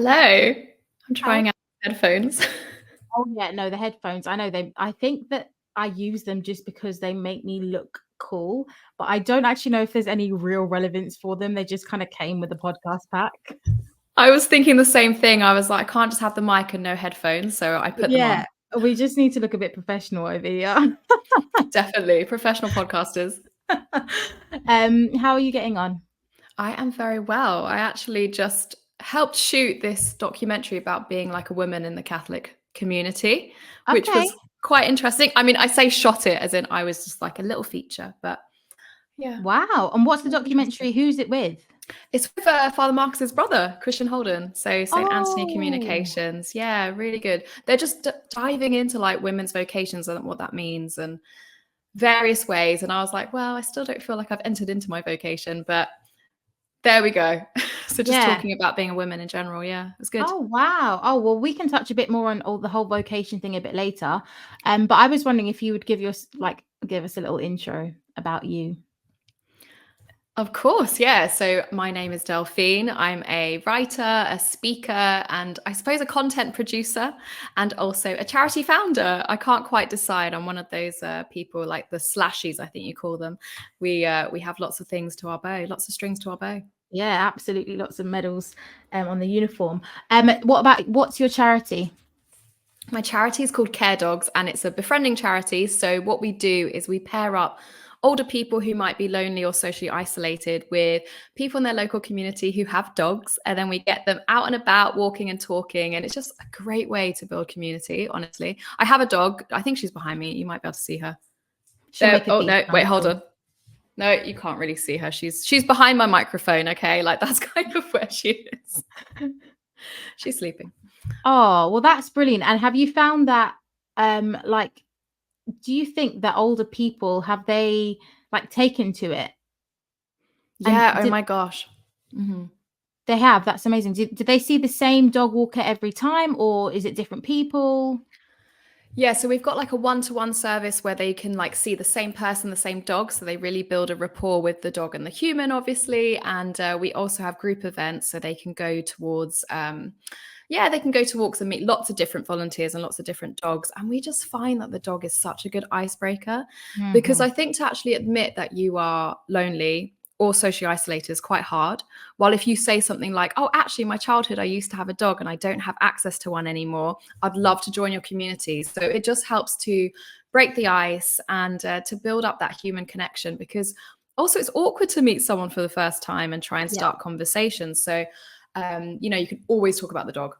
Hello. I'm How? trying out headphones. Oh yeah, no, the headphones. I know they. I think that I use them just because they make me look cool, but I don't actually know if there's any real relevance for them. They just kind of came with the podcast pack. I was thinking the same thing. I was like, I can't just have the mic and no headphones, so I put them Yeah, on. we just need to look a bit professional over here. Definitely. Professional podcasters. How are you getting on? I am very well. I actually just helped shoot this documentary about being like a woman in the Catholic community, which Okay. was quite interesting. I mean, I say shot it as in I was just like a little feature, but yeah, Wow. And what's the it was interesting. documentary? Who's it with? It's with Father Marcus's brother, Christian Holden. So St. Anthony Oh, Communications. Yeah, really good. They're just diving into like women's vocations and what that means and various ways. And I was like, well, I still don't feel like I've entered into my vocation, but there we go. So just yeah. talking about being a woman in general. Yeah, it's good. Oh, wow. Oh, well, we can touch a bit more on all the whole vocation thing a bit later. But I was wondering if you would give us a little intro about you. Of course, yeah. So my name is Delphine. I'm a writer, a speaker, and I suppose a content producer, and also a charity founder. I can't quite decide. I'm one of those people like the slashies, I think you call them. We have lots of things to our bow, lots of strings to our bow. Yeah, absolutely. Lots of medals on the uniform. What's your charity? My charity is called Care Dogs and it's a befriending charity. So, what we do is we pair up older people who might be lonely or socially isolated with people in their local community who have dogs. And then we get them out and about, walking and talking. And it's just a great way to build community, honestly. I have a dog. I think she's behind me. You might be able to see her. She'll There. make a Oh, no. Wait, decent hold call. on. No, you can't really see her. She's behind my microphone. Okay. Like that's kind of where she is. She's sleeping. Oh, well, that's brilliant. And have you found that, like, do you think that older people have they like taken to it? And Yeah. Oh did my gosh. Mm-hmm. they have? That's amazing. Did they see the same dog walker every time, or is it different people? Yeah, so we've got like a one-to-one service where they can like see the same person, the same dog. So they really build a rapport with the dog and the human, obviously. And we also have group events so they can go towards, they can go to walks and meet lots of different volunteers and lots of different dogs. And we just find that the dog is such a good icebreaker because Hmm. I think to actually admit that you are lonely or socially isolated is quite hard. While if you say something like, oh, actually, my childhood, I used to have a dog and I don't have access to one anymore. I'd love to join your community. So it just helps to break the ice and to build up that human connection because also it's awkward to meet someone for the first time and try and Yeah. start conversations. So, you can always talk about the dog,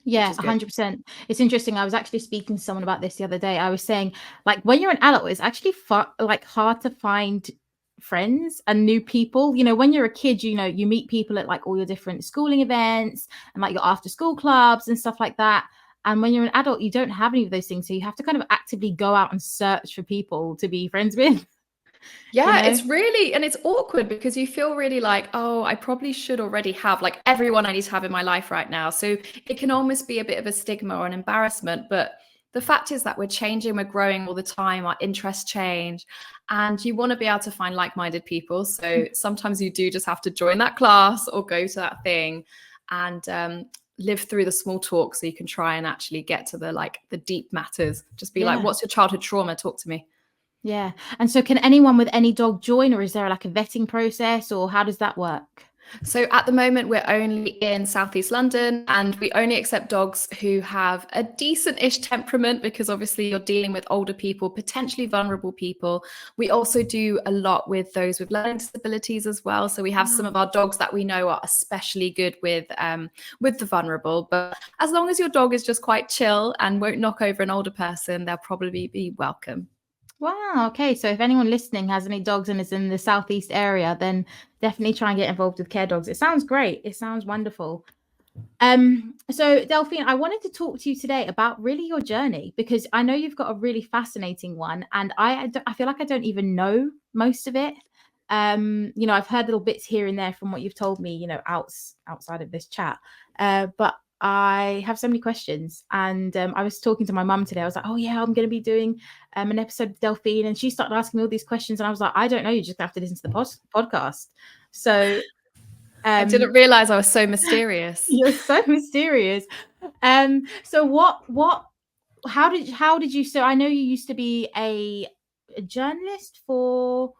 which Yeah, is good. 100%. It's interesting. I was actually speaking to someone about this the other day. I was saying, like, when you're an adult, it's actually like hard to find friends and new people. When you're a kid, you meet people at like all your different schooling events and like your after school clubs and stuff like that. And when you're an adult, you don't have any of those things. So you have to kind of actively go out and search for people to be friends with, you Yeah, know? it's really, and it's awkward because you feel really like, oh, I probably should already have like everyone I need to have in my life right now. So it can almost be a bit of a stigma or an embarrassment. But the fact is that we're changing, we're growing all the time, our interests change, and you want to be able to find like-minded people. So sometimes you do just have to join that class or go to that thing and live through the small talk so you can try and actually get to the deep matters. Just be like, Yeah. what's your childhood trauma? Talk to me. Yeah. And so can anyone with any dog join, or is there like a vetting process, or how does that work? So at the moment, we're only in Southeast London and we only accept dogs who have a decent-ish temperament because obviously you're dealing with older people, potentially vulnerable people. We also do a lot with those with learning disabilities as well. So we have some of our dogs that we know are especially good with the vulnerable. But as long as your dog is just quite chill and won't knock over an older person, they'll probably be welcome. Wow. Okay. So if anyone listening has any dogs and is in the southeast area, then definitely try and get involved with Care Dogs. It sounds great. It sounds wonderful. So Delphine, I wanted to talk to you today about really your journey because I know you've got a really fascinating one, and I feel like I don't even know most of it. I've heard little bits here and there from what you've told me, outside of this chat. But I have so many questions, and I was talking to my mum today. I was like, "Oh yeah, I'm going to be doing an episode of Delphine," and she started asking me all these questions, and I was like, "I don't know. You just have to listen to the podcast." So I Um, didn't realize I was so mysterious. you're so mysterious. So how did you, so I know you used to be a journalist for.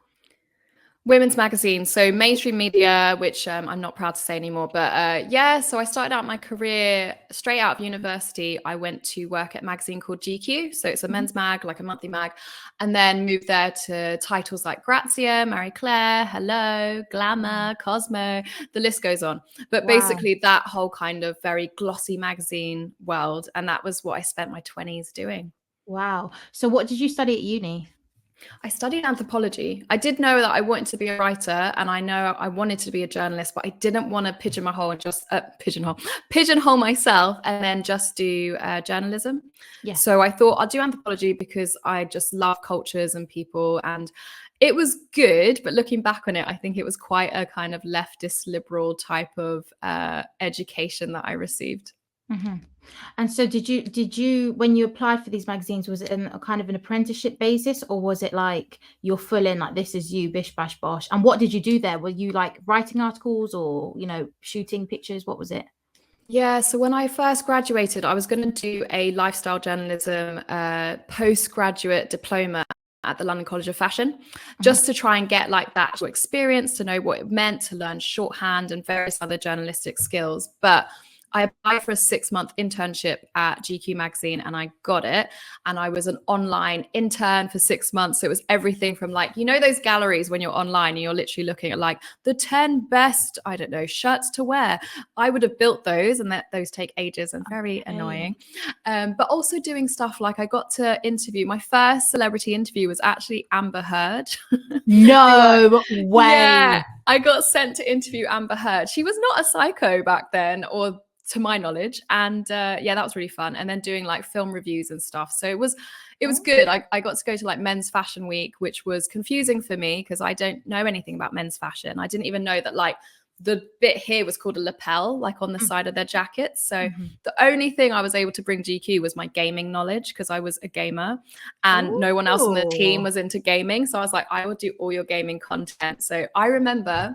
Women's magazine, so mainstream media, which I'm not proud to say anymore. But yeah, so I started out my career straight out of university. I went to work at a magazine called GQ. So it's a men's mag, like a monthly mag, and then moved there to titles like Grazia, Marie Claire, Hello, Glamour, Cosmo, the list goes on. But Wow. basically, that whole kind of very glossy magazine world. And that was what I spent my 20s doing. Wow. So what did you study at uni? I studied anthropology. I did know that I wanted to be a writer, and I know I wanted to be a journalist, but I didn't want to pigeonhole and just pigeonhole myself and then just do journalism. Yes. So I thought I'll do anthropology because I just love cultures and people, and it was good. But looking back on it, I think it was quite a kind of leftist liberal type of education that I received. Hmm. And so did you when you applied for these magazines, was it in a kind of an apprenticeship basis, or was it like you're full in, like this is you, bish bash bosh? And what did you do there? Were you like writing articles or, shooting pictures? What was it? Yeah, so when I first graduated, I was going to do a lifestyle journalism postgraduate diploma at the London College of Fashion, Mhm. just to try and get like that actual experience, to know what it meant, to learn shorthand and various other journalistic skills. But I applied for a 6-month internship at GQ magazine and I got it. And I was an online intern for 6 months. So it was everything from like, those galleries when you're online and you're literally looking at like the 10 best, I don't know, shirts to wear. I would have built those, and those take ages and very Okay. annoying. But also doing stuff like I got to interview, my first celebrity interview was actually Amber Heard. who I, No yeah, way. I got sent to interview Amber Heard. She was not a psycho back then, or to my knowledge. And yeah, that was really fun. And then doing like film reviews and stuff. So it was good. I got to go to like Men's Fashion Week, which was confusing for me because I don't know anything about men's fashion. I didn't even know that like the bit here was called a lapel, like on the side of their jackets. So Mm-hmm. the only thing I was able to bring GQ was my gaming knowledge, because I was a gamer and no one else on the team Ooh. was into gaming. So I was like, I will do all your gaming content. So I remember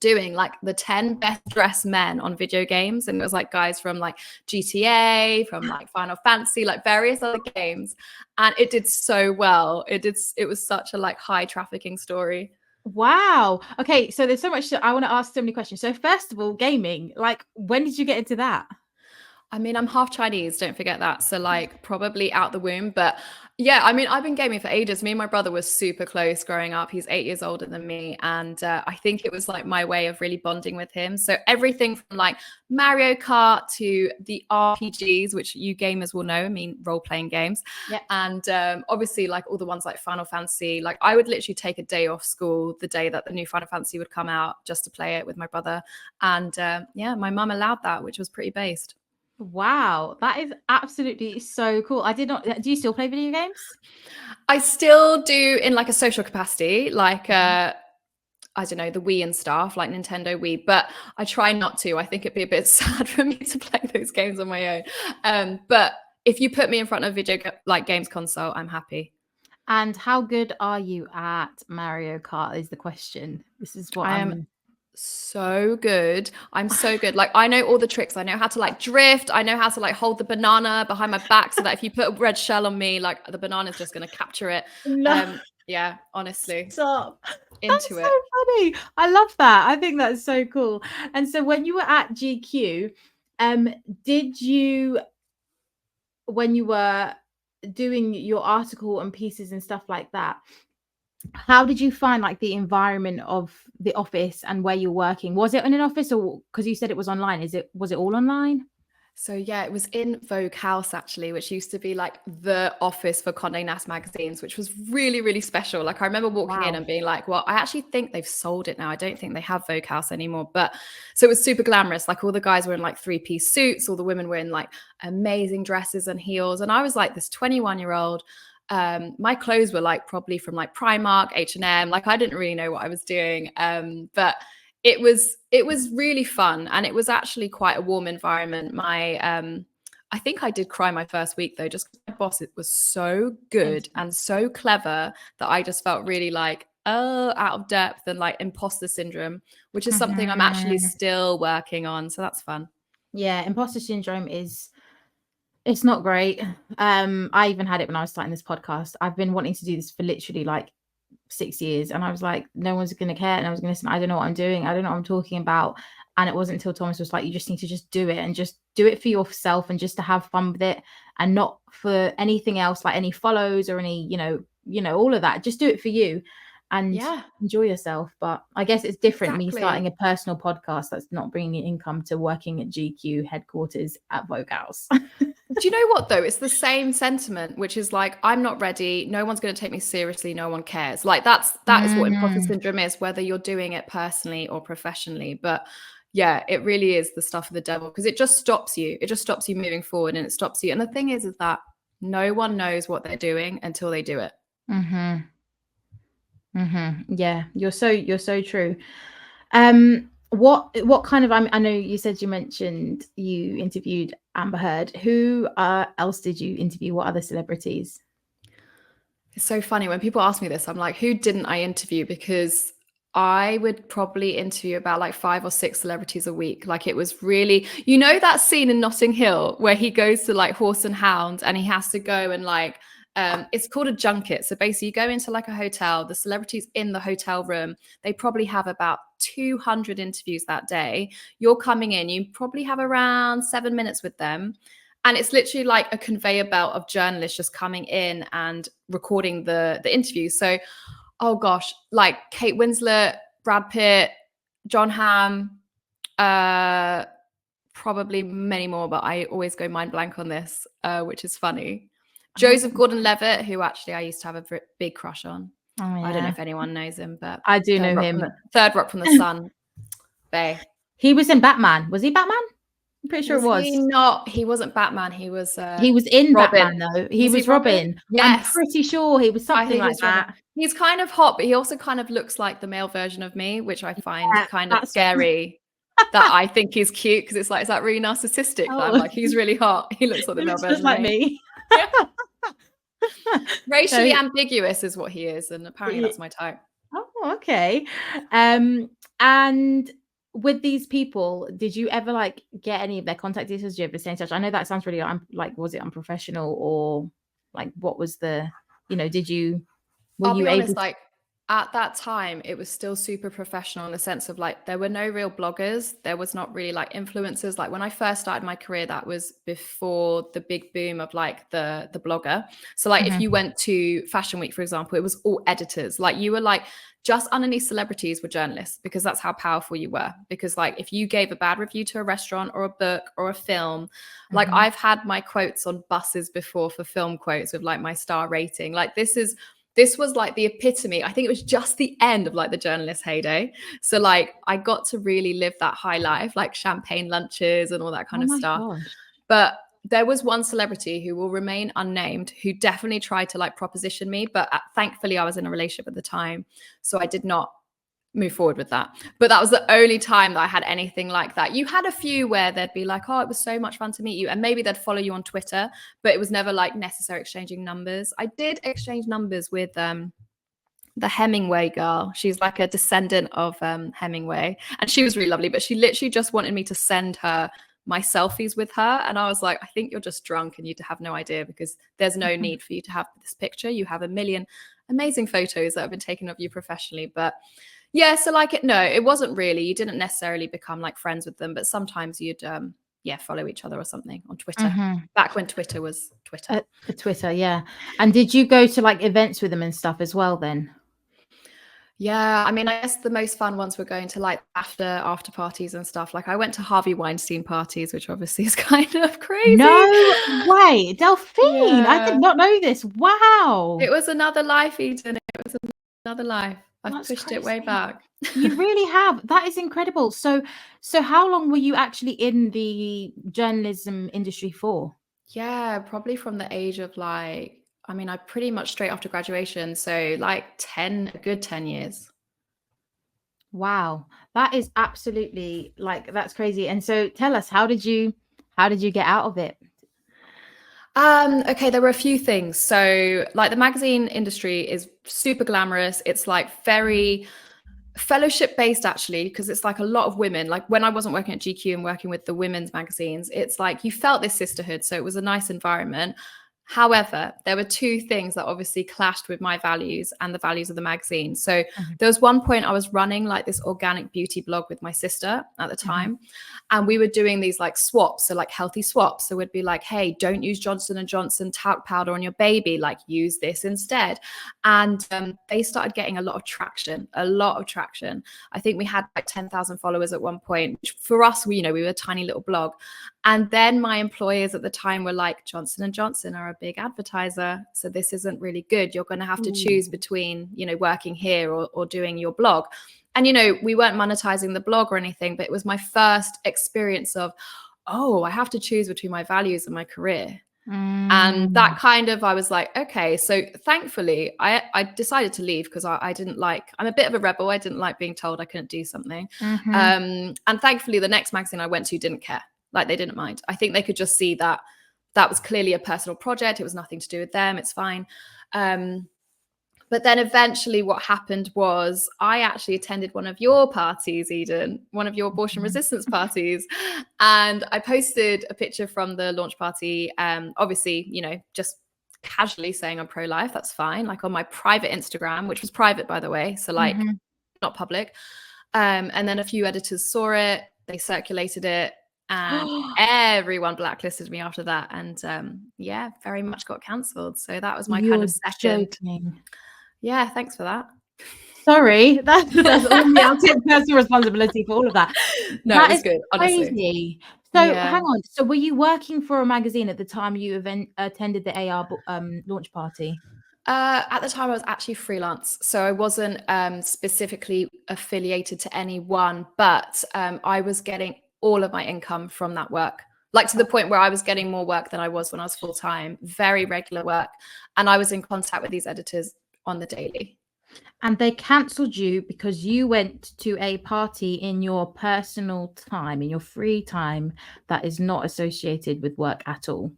doing like the 10 best dressed men on video games, and it was like guys from like GTA, from like Final Fantasy, like various other games, and it did so well. It was such a like high trafficking story. Wow. Okay, so there's so much I want to ask, so many questions. So first of all, gaming, like when did you get into that? I mean, I'm half Chinese, don't forget that. So, like, probably out the womb. But yeah, I mean, I've been gaming for ages. Me and my brother were super close growing up. He's 8 years older than me. And I think it was like my way of really bonding with him. So, everything from like Mario Kart to the RPGs, which you gamers will know, I mean, role playing games. Yep. And obviously, like all the ones like Final Fantasy, like I would literally take a day off school the day that the new Final Fantasy would come out just to play it with my brother. And yeah, my mum allowed that, which was pretty based. Wow, that is absolutely so cool. I did not. Do you still play video games? I still do in like a social capacity, like Mhm. I don't know, the Wii and stuff, like Nintendo Wii, but I try not to. I think it'd be a bit sad for me to play those games on my own. But if you put me in front of like games console, I'm happy. And how good are you at Mario Kart is the question. This is what I am I'm. so good. I'm so good. Like I know all the tricks. I know how to like drift. I know how to like hold the banana behind my back so that if you put a red shell on me, like the banana's just going to capture it. No, Yeah, honestly, stop. That's into so it. funny. I love that. I think that's so cool. And so when you were at GQ, um, did you, when you were doing your article and pieces and stuff like that, how did you find like the environment of the office and where you're working? Was it in an office, or because you said it was online, was it all online? So yeah, it was in Vogue House actually, which used to be like the office for Condé Nast magazines, which was really, really special. Like I remember walking in Wow. and being like, well, I actually think they've sold it now. I don't think they have Vogue House anymore. But so it was super glamorous. Like all the guys were in like 3-piece suits, all the women were in like amazing dresses and heels. And I was like this 21-year-old. My clothes were like probably from like Primark, H&M. Like I didn't really know what I was doing. But it was really fun, and it was actually quite a warm environment. I think I did cry my first week though, just 'cause my boss, it was so good and so clever that I just felt really like out of depth and like imposter syndrome, which is something I'm actually still working on. So that's fun. Yeah, imposter syndrome it's not great. I even had it when I was starting this podcast. I've been wanting to do this for literally like 6 years, and I was like, no one's going to care, and I was going to listen. I don't know what I'm doing. I don't know what I'm talking about. And it wasn't until Thomas was like, you just need to just do it, and just do it for yourself, and just to have fun with it, and not for anything else, like any follows or any, all of that. Just do it for you and enjoy yourself. But I guess it's different me starting a personal podcast that's not bringing income to working at GQ headquarters at Vogue House. Do you know what though? It's the same sentiment, which is like, I'm not ready. No one's going to take me seriously. No one cares. Like that is what imposter syndrome is, whether you're doing it personally or professionally. But yeah, it really is the stuff of the devil, because it just stops you. It just stops you moving forward, and it stops you. And the thing is that no one knows what they're doing until they do it. Yeah, you're so true. What kind of, I know you said, you mentioned you interviewed Amber Heard. Who else did you interview? What other celebrities? It's so funny when people ask me this. I'm like, who didn't I interview? Because I would probably interview about like 5 or 6 celebrities a week. Like it was really, that scene in Notting Hill where he goes to like Horse and Hound, and he has to go and like, it's called a junket. So basically you go into like a hotel, the celebrities in the hotel room, they probably have about 200 interviews that day. You're coming in, you probably have around 7 minutes with them. And it's literally like a conveyor belt of journalists just coming in and recording the interview. So, oh gosh, like Kate Winslet, Brad Pitt, John Hamm, probably many more, but I always go mind blank on this, which is funny. Joseph Gordon-Levitt, who actually I used to have a big crush on. Oh, yeah. I don't know if anyone knows him, but I do know him. Third Rock from the Sun. Bay. He was in Batman. Was he Batman? I'm pretty sure it was. He wasn't Batman. He was in Robin. Batman though. He was Robin. Yes. I'm pretty sure he was something like that. He's kind of hot, but he also kind of looks like the male version of me, which I find kind of scary. That I think he's cute, because it's like, is that really narcissistic? Oh. That I'm like, he's really hot. He looks like the male version just like of me. Racially ambiguous is what he is, and apparently that's my type. Oh, okay. And with these people, did you ever like get any of their contact details? Did you ever stay in touch? I know that sounds really was it unprofessional, or like what was the, did you? I'll be honest, like at that time, it was still super professional in the sense of like, there were no real bloggers. There was not really like influencers. Like when I first started my career, that was before the big boom of like the blogger. So like if you went to Fashion Week, for example, it was all editors. Like you were like, just underneath celebrities were journalists, because that's how powerful you were. Because like if you gave a bad review to a restaurant or a book or a film, like I've had my quotes on buses before for film quotes with like my star rating. Like this was like the epitome. I think it was just the end of like the journalist heyday. So like I got to really live that high life, like champagne lunches and all that kind of stuff. Gosh. But there was one celebrity who will remain unnamed who definitely tried to like proposition me. But thankfully I was in a relationship at the time, so I did not move forward with that. But that was the only time that I had anything like that. You had a few where they'd be like, oh, it was so much fun to meet you. And maybe they'd follow you on Twitter, but it was never like necessary exchanging numbers. I did exchange numbers with the Hemingway girl. She's like a descendant of Hemingway. And she was really lovely, but she literally just wanted me to send her my selfies with her. And I was like, I think you're just drunk and you have no idea, because there's no need for you to have this picture. You have a million amazing photos that have been taken of you professionally. But yeah, so like it wasn't really, you didn't necessarily become like friends with them, but sometimes you'd follow each other or something on Twitter. Back when Twitter was Twitter. Twitter, yeah. And did you go to like events with them and stuff as well then? Yeah, I mean, I guess the most fun ones were going to like after parties and stuff. Like I went to Harvey Weinstein parties, which obviously is kind of crazy. No way, Delphine! Yeah. I did not know this. Wow, it was another life, Eden. It was another life. I've pushed it way back. You really have. That is incredible. So how long were you actually in the journalism industry for? Yeah, probably from the age of like, I mean, I pretty much straight after graduation. So like a good 10 years. Wow. That is absolutely that's crazy. And so tell us, how did you get out of it? Okay, there were a few things. So, like, the magazine industry is super glamorous. It's like very fellowship based, actually, because it's like a lot of women. Like, when I wasn't working at GQ and working with the women's magazines, it's like you felt this sisterhood. So it was a nice environment. However, there were two things that obviously clashed with my values and the values of the magazine. So Mhm, there was one point I was running like this organic beauty blog with my sister at the mhm. time, and we were doing these like swaps, so like healthy swaps. So we'd be like, hey, don't use Johnson and Johnson talc powder on your baby, like use this instead. And they started getting a lot of traction, a lot of traction. I think we had like 10,000 followers at one point, which for us, we were a tiny little blog. And then my employers at the time were like, Johnson and Johnson are a big advertiser, so this isn't really good. You're going to have to Ooh. choose between, working here or doing your blog. And, we weren't monetizing the blog or anything, but it was my first experience of, oh, I have to choose between my values and my career. And Mm, that kind of, I was like, okay. So thankfully, I decided to leave because I didn't like, I'm a bit of a rebel. I didn't like being told I couldn't do something. mhm. And thankfully, the next magazine I went to didn't care. Like, they didn't mind. I think they could just see that that was clearly a personal project. It was nothing to do with them. It's fine. But then eventually what happened was I actually attended one of your parties, Eden, one of your abortion resistance parties. And I posted a picture from the launch party. Obviously, just casually saying I'm pro-life. That's fine. Like, on my private Instagram, which was private, by the way. So like, Mhm. not public. And then a few editors saw it. They circulated it. And everyone blacklisted me after that. And yeah, very much got cancelled. So that was my kind You're of second. joking. Yeah, thanks for that. Sorry, that's all me. I'll take personal responsibility for all of that. No, it That was is good, honestly. crazy. So Yeah. hang on. So were you working for a magazine at the time you attended the launch party? At the time, I was actually freelance, so I wasn't specifically affiliated to anyone, but I was getting all of my income from that work, like to the point where I was getting more work than I was when I was full time, very regular work, and I was in contact with these editors on the daily. And they cancelled you because you went to a party in your personal time, in your free time, that is not associated with work at all.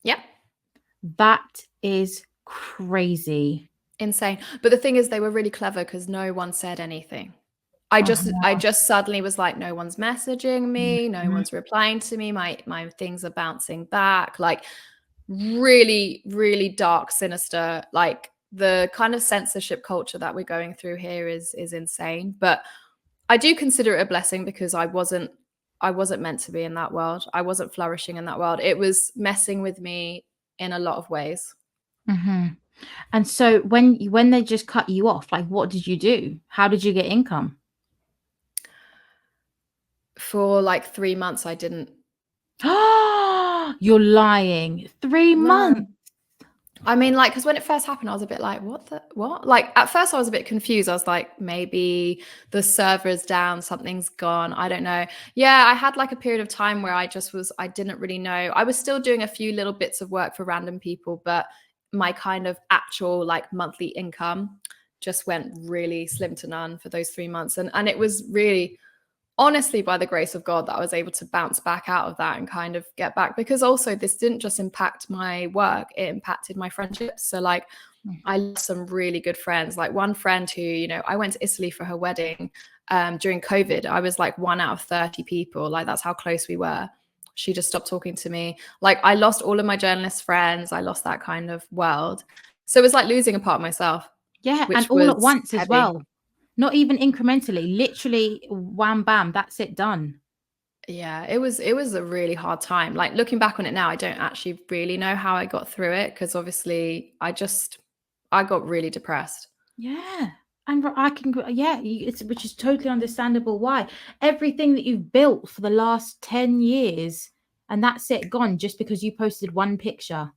Yep. That is crazy. Insane. But the thing is, they were really clever because no one said anything. I just suddenly was like, no one's messaging me, no Mhm. one's replying to me, my things are bouncing back, like really, really dark, sinister. Like, the kind of censorship culture that we're going through here is insane. But I do consider it a blessing because I wasn't meant to be in that world. I wasn't flourishing in that world. It was messing with me in a lot of ways. Mhm. And so when they just cut you off, like what did you do? How did you get income? For like 3 months, I didn't. You're lying. 3 months. No. I mean, like, because when it first happened, I was a bit like, what? Like, at first, I was a bit confused. I was like, maybe the server's down, something's gone. I don't know. Yeah, I had like a period of time where I didn't really know. I was still doing a few little bits of work for random people, but my kind of actual like monthly income just went really slim to none for those 3 months. And it was really, honestly, by the grace of God, that I was able to bounce back out of that and kind of get back, because also this didn't just impact my work, it impacted my friendships. So like, I lost some really good friends. Like, one friend who, I went to Italy for her wedding during COVID. I was like one out of 30 people. Like, that's how close we were. She just stopped talking to me. Like, I lost all of my journalist friends. I lost that kind of world. So it was like losing a part of myself, Yeah, and which all at was once as heavy. well. Not even incrementally, literally wham bam, that's it done. Yeah, it was a really hard time. Like, looking back on it now, I don't actually really know how I got through it, because obviously I got really depressed. Yeah. And I can, yeah, it's which is totally understandable why. Everything that you've built for the last 10 years and that's it gone just because you posted one picture.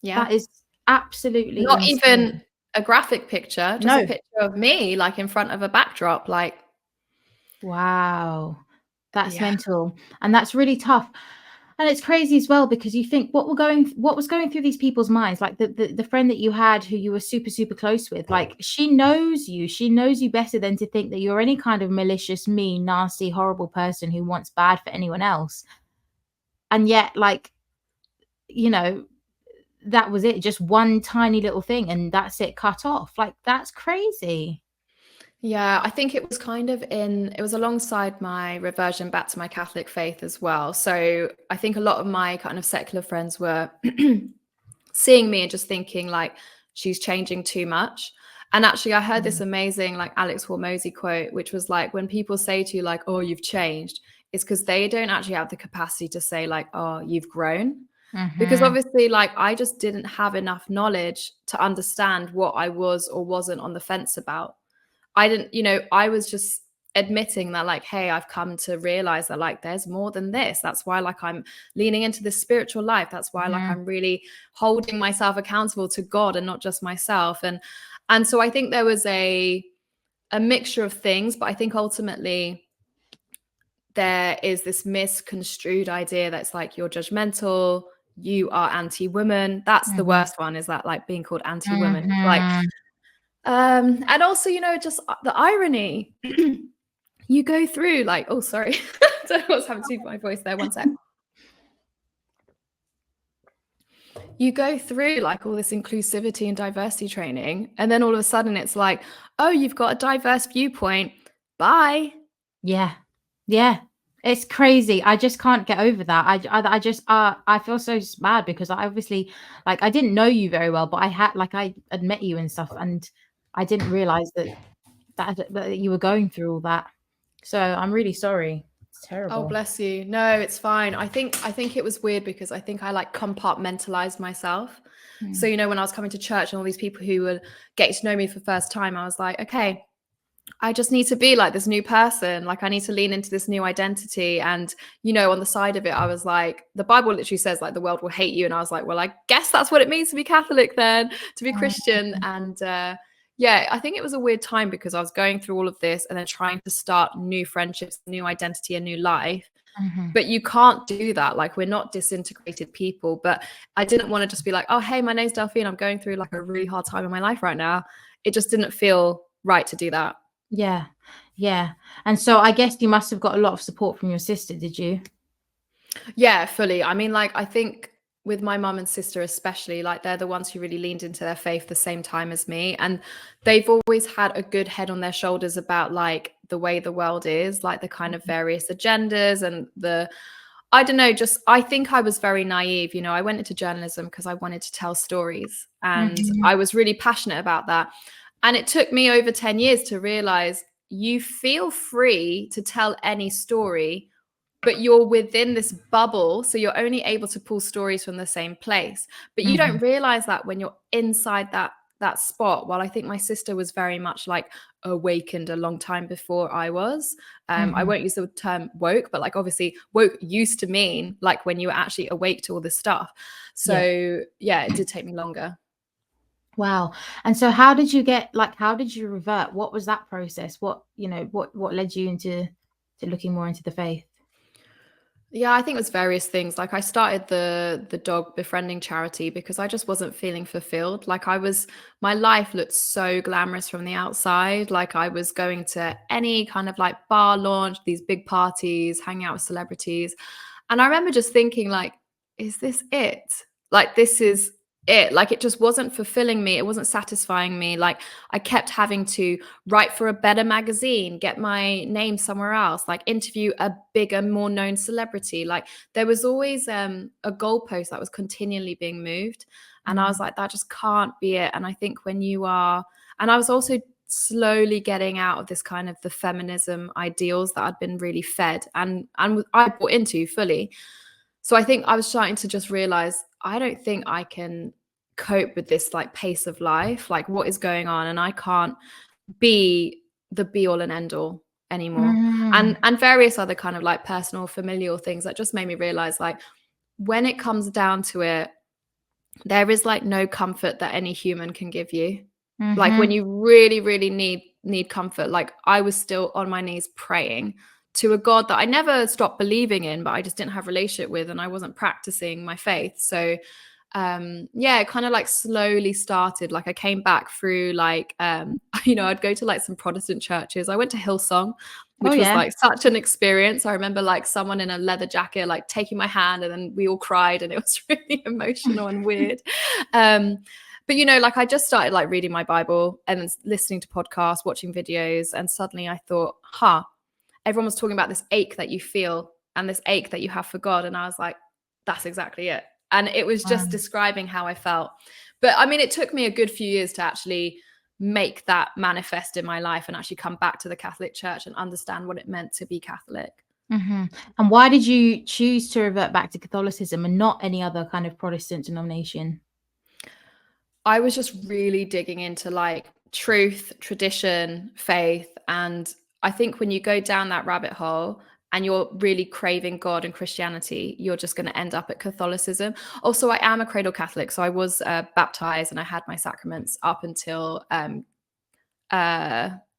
Yeah. That is absolutely Not insane. even a graphic picture, just a No. picture of me like in front of a backdrop. Like, Wow. That's yeah. mental. And that's really tough. And it's crazy as well because you think what was going through these people's minds, like the friend that you had who you were super, super close with, like she knows you better than to think that you're any kind of malicious, mean, nasty, horrible person who wants bad for anyone else. And yet, like you know, that was it, just one tiny little thing, and that's it, cut off. Like, that's crazy. Yeah, I think it was it was alongside my reversion back to my Catholic faith as well. So I think a lot of my kind of secular friends were seeing me and just thinking like, she's changing too much. And actually, I heard this amazing like Alex Hormozy quote, which was like, when people say to you like, oh, you've changed, it's because they don't actually have the capacity to say like, oh, you've grown. Because Mm-hmm. obviously, like, I just didn't have enough knowledge to understand what I was or wasn't on the fence about. I didn't, I was just admitting that, like, hey, I've come to realize that, like, there's more than this. That's why, like, I'm leaning into this spiritual life. That's why, like, Mm-hmm. I'm really holding myself accountable to God and not just myself. And so I think there was a mixture of things, but I think ultimately there is this misconstrued idea that's like, you're judgmental, you are anti-woman. That's the Mm-hmm. worst one, is that like being called anti-woman. It's like, Mm-hmm. and also, just the irony. You go through like, oh, sorry. I don't know what's happened to my voice there. One sec. You go through like all this inclusivity and diversity training, and then all of a sudden it's like, oh, you've got a diverse viewpoint. Bye. Yeah. Yeah. It's crazy. I just can't get over that. I just I feel so bad because I obviously, like, I didn't know you very well, but I had met you and stuff, and I didn't realize that you were going through all that. So I'm really sorry. It's Oh, terrible. bless you. No, it's fine. I think it was weird because I think I like compartmentalized myself. So, Mm. when I was coming to church and all these people who were getting to know me for the first time, I was like, okay, I just need to be like this new person. Like, I need to lean into this new identity. And, on the side of it, I was like, the Bible literally says like the world will hate you. And I was like, well, I guess that's what it means to be Catholic then, to be Christian. And yeah, I think it was a weird time because I was going through all of this and then trying to start new friendships, new identity, a new life. Mm-hmm. But you can't do that. Like, we're not disintegrated people. But I didn't want to just be like, oh, hey, my name's Delphine. I'm going through like a really hard time in my life right now. It just didn't feel right to do that. Yeah. Yeah. And so I guess you must have got a lot of support from your sister, did you? Yeah, fully. I mean, like, I think with my mum and sister especially, like, they're the ones who really leaned into their faith the same time as me, and they've always had a good head on their shoulders about like the way the world is, like the kind of various agendas and the, I don't know, just, I think I was very naive. I went into journalism because I wanted to tell stories, and Mm-hmm. I was really passionate about that. And it took me over 10 years to realize you feel free to tell any story, but you're within this bubble, so you're only able to pull stories from the same place. But you Mm-hmm. don't realize that when you're inside that spot. While I think my sister was very much like awakened a long time before I was. I Mm-hmm. won't use the term woke, but like, obviously woke used to mean like when you were actually awake to all this stuff. Yeah. So yeah, it did take me longer. Wow. And so how did you revert? What was that process? What led you into to looking more into the faith? Yeah, I think it was various things. Like, I started the dog befriending charity because I just wasn't feeling fulfilled. Like, my life looked so glamorous from the outside. Like, I was going to any kind of like bar launch, these big parties, hanging out with celebrities. And I remember just thinking like, is this it? Like, this is it. Like, it just wasn't fulfilling me. It wasn't satisfying me. Like, I kept having to write for a better magazine, get my name somewhere else, like interview a bigger, more known celebrity. Like, there was always a goalpost that was continually being moved. And I was Mm. like, that just can't be it. And I think and I was also slowly getting out of this kind of the feminism ideals that I'd been really fed and I bought into fully. So I think I was starting to just realize, I don't think I can cope with this like pace of life, like what is going on, and I can't be the be all and end all anymore. Mm. And various other kind of like personal familial things that just made me realize, like, when it comes down to it, there is like no comfort that any human can give you. Like, when Mhm. you really really need comfort, like, I was still on my knees praying to a God that I never stopped believing in, but I just didn't have a relationship with, and I wasn't practicing my faith. So yeah, it kind of like slowly started. Like, I came back through like I'd go to like some Protestant churches. I went to Hillsong. which was yeah. like such an experience. I remember like someone in a leather jacket like taking my hand, and then we all cried, and it was really emotional and weird. But like I just started like reading my Bible and listening to podcasts, watching videos, and suddenly I thought, everyone was talking about this ache that you feel and this ache that you have for God, and I was like, that's exactly it. And it was just describing how I felt. But I mean, it took me a good few years to actually make that manifest in my life and actually come back to the Catholic Church and understand what it meant to be Catholic. And why did you choose to revert back to Catholicism and not any other kind of Protestant denomination? I was just really digging into like truth, tradition, faith. And I think when you go down that rabbit hole and you're really craving God and Christianity, you're just going to end up at Catholicism. Also, I am a cradle Catholic. So I was baptized and I had my sacraments up until I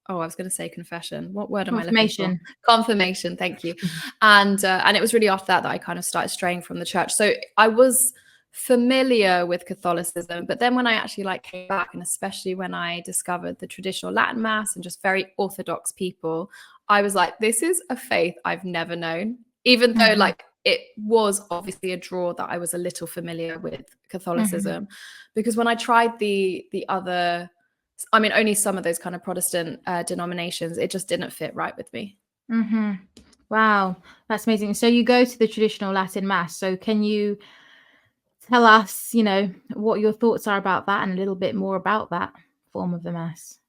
was going to say confession. What word am I looking for? Confirmation. Thank you. And it was really after that I kind of started straying from the church. So I was familiar with Catholicism, but then when I actually like came back, and especially when I discovered the traditional Latin Mass and just very orthodox people, I was like, this is a faith I've never known, even though like it was obviously a draw that I was a little familiar with Catholicism, because when I tried the other, I mean, only some of those kind of Protestant denominations, it just didn't fit right with me. Wow, that's amazing. So you go to the traditional Latin Mass. So can you tell us, what your thoughts are about that and a little bit more about that form of the Mass?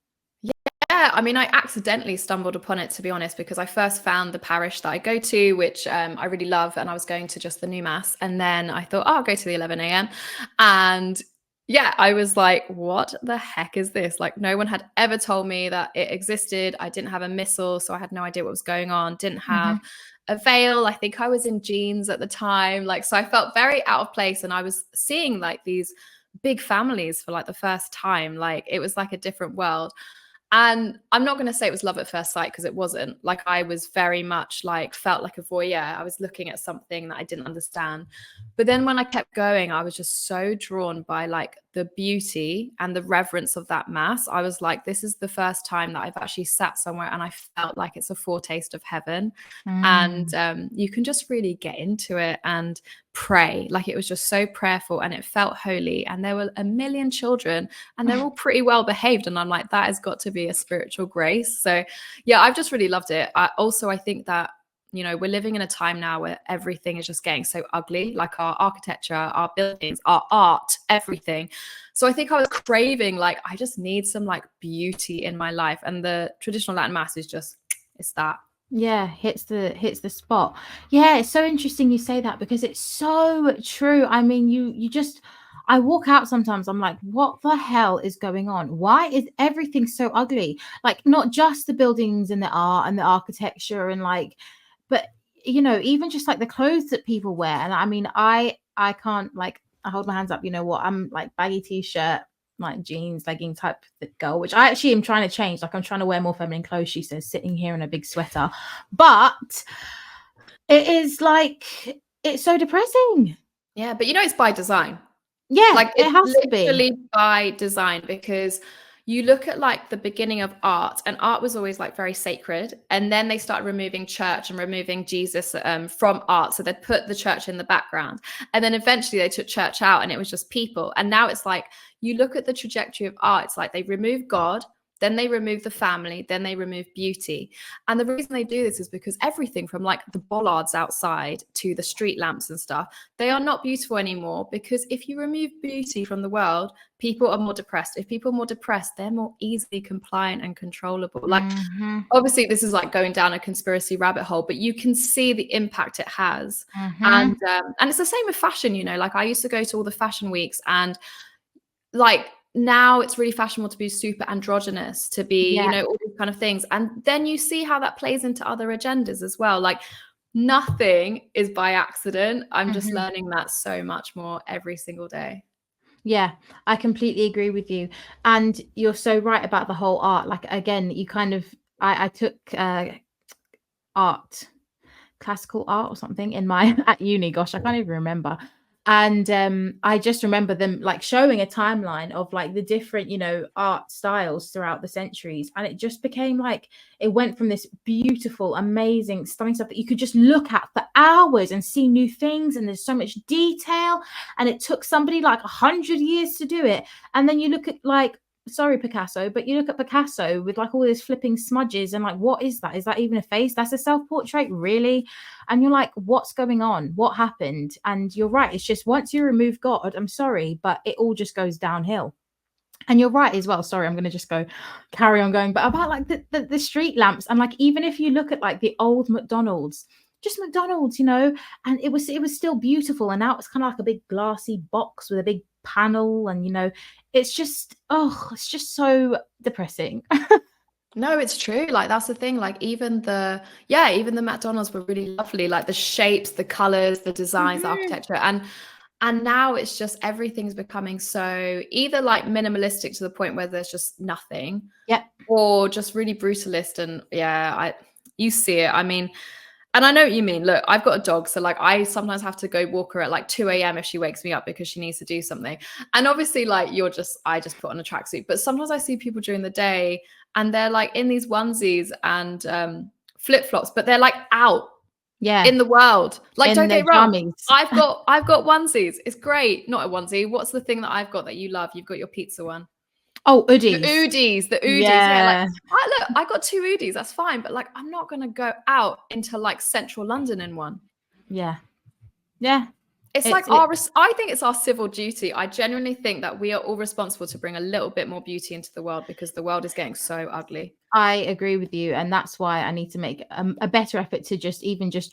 Yeah, I mean, I accidentally stumbled upon it, to be honest, because I first found the parish that I go to, which I really love, and I was going to just the new Mass. And then I thought, I'll go to the 11 a.m. And yeah, I was like, what the heck is this? Like, no one had ever told me that it existed. I didn't have a missal, so I had no idea what was going on. Didn't have a veil. I think I was in jeans at the time. Like, so I felt very out of place. And I was seeing like these big families for like the first time. Like, it was like a different world. And I'm not going to say it was love at first sight, because it wasn't. Like, I was very much like, felt like a voyeur. I was looking at something that I didn't understand. But then when I kept going, I was just so drawn by like the beauty and the reverence of that Mass. I was like, this is the first time that I've actually sat somewhere and I felt like it's a foretaste of heaven. And you can just really get into it and pray. Like, it was just so prayerful and it felt holy. And there were a million children and they're all pretty well behaved. And I'm like, that has got to be a spiritual grace. So yeah, I've just really loved it. I think that, we're living in a time now where everything is just getting so ugly, like our architecture, our buildings, our art, everything. So I think I was craving, like, I just need some like beauty in my life. And the traditional Latin Mass is just, it's that. Yeah, hits the spot. Yeah, it's so interesting you say that, because it's so true. I mean, you just, I walk out sometimes, I'm like, what the hell is going on? Why is everything so ugly? Like, not just the buildings and the art and the architecture and like, but even just like the clothes that people wear. And I mean, I can't, like, I hold my hands up, I'm like baggy t-shirt, like jeans, legging type girl, which I actually am trying to change. Like, I'm trying to wear more feminine clothes, she says, sitting here in a big sweater. But it is like, it's so depressing. Yeah, but it's by design. Yeah, like it has to literally be by design, because you look at like the beginning of art, and art was always like very sacred, and then they started removing church and removing Jesus from art, so they'd put the church in the background, and then eventually they took church out and it was just people. And now it's like, you look at the trajectory of art, it's like they remove God, then they remove the family, then they remove beauty. And the reason they do this is because everything from like the bollards outside to the street lamps and stuff, they are not beautiful anymore, because if you remove beauty from the world, people are more depressed. If people are more depressed, they're more easily compliant and controllable. Like, obviously this is like going down a conspiracy rabbit hole, but you can see the impact it has. And it's the same with fashion, like I used to go to all the fashion weeks, and like, now it's really fashionable to be super androgynous, to be, all these kind of things. And then you see how that plays into other agendas as well. Like, nothing is by accident. I'm just learning that so much more every single day. Yeah, I completely agree with you. And you're so right about the whole art. Like, again, you kind of, I took art, classical art or something in my, at uni. Gosh, I can't even remember. And I just remember them like showing a timeline of like the different, you know, art styles throughout the centuries, and it just became like it went from this beautiful, amazing, stunning stuff that you could just look at for hours and see new things, and there's so much detail, and it took somebody like 100 years to do it. And then you look at like, sorry Picasso, but you look at Picasso with like all this flipping smudges, and like, what is that? Is that even a face? That's a self-portrait, really? And you're like, what's going on? What happened? And you're right, it's just once you remove God, I'm sorry, but it all just goes downhill. And you're right as well, sorry, I'm going to just go carry on going, but about like the street lamps, and like even if you look at like the old McDonald's, just McDonald's, you know, and it was still beautiful, and now it's kind of like a big glassy box with a big panel, and you know, it's just, oh, it's just so depressing. No, it's true. Like that's the thing. Like even the McDonald's were really lovely. Like the shapes, the colors, the designs, the architecture, and now it's just everything's becoming so either like minimalistic to the point where there's just nothing, Yeah. or just really brutalist. And you see it. I mean, and I know what you mean. Look, I've got a dog, so like I sometimes have to go walk her at like 2 a.m. if she wakes me up because she needs to do something. And obviously, like I just put on a tracksuit. But sometimes I see people during the day and they're like in these onesies and flip-flops, but they're like out in the world. Like, don't get me wrong, I've got onesies. It's great. Not a onesie. What's the thing that I've got that you love? You've got your pizza one. Oh, Oodies. The Oodies. Yeah. Like, I got 2 Oodies. That's fine. But like, I'm not going to go out into like central London in one. Yeah. Yeah. It's like I think it's our civil duty. I genuinely think that we are all responsible to bring a little bit more beauty into the world because the world is getting so ugly. I agree with you. And that's why I need to make a better effort to just